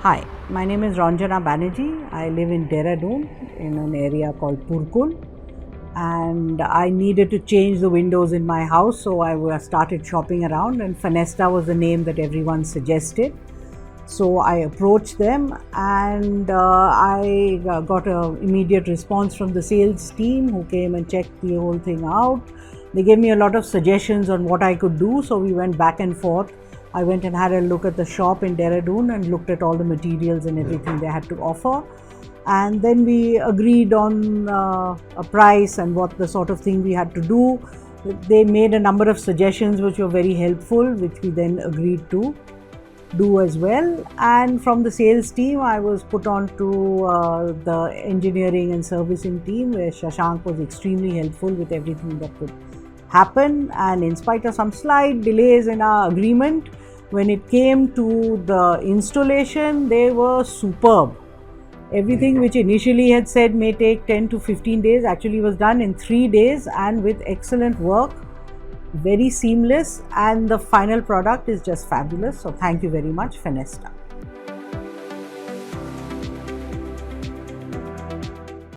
Hi, my name is Ranjana Banerji. I live in Dehradun in an area called Purkul, and I needed to change the windows in my house, so I started shopping around, and Fenesta was the name that everyone suggested. So I approached them, and I got an immediate response from the sales team who came and checked the whole thing out. They gave me a lot of suggestions on what I could do, so we went back and forth. I went and had a look at the shop in Dehradun and looked at all the materials and everything they had to offer. And then we agreed on a price and what the sort of thing we had to do. They made a number of suggestions which were very helpful, which we then agreed to do as well. And from the sales team, I was put on to the engineering and servicing team, where Shashank was extremely helpful with everything that could happen. And in spite of some slight delays in our agreement, when it came to the installation, they were superb. Everything which initially had said may take 10 to 15 days actually was done in 3 days, and with excellent work, very seamless, and the final product is just fabulous. So thank you very much, Fenesta.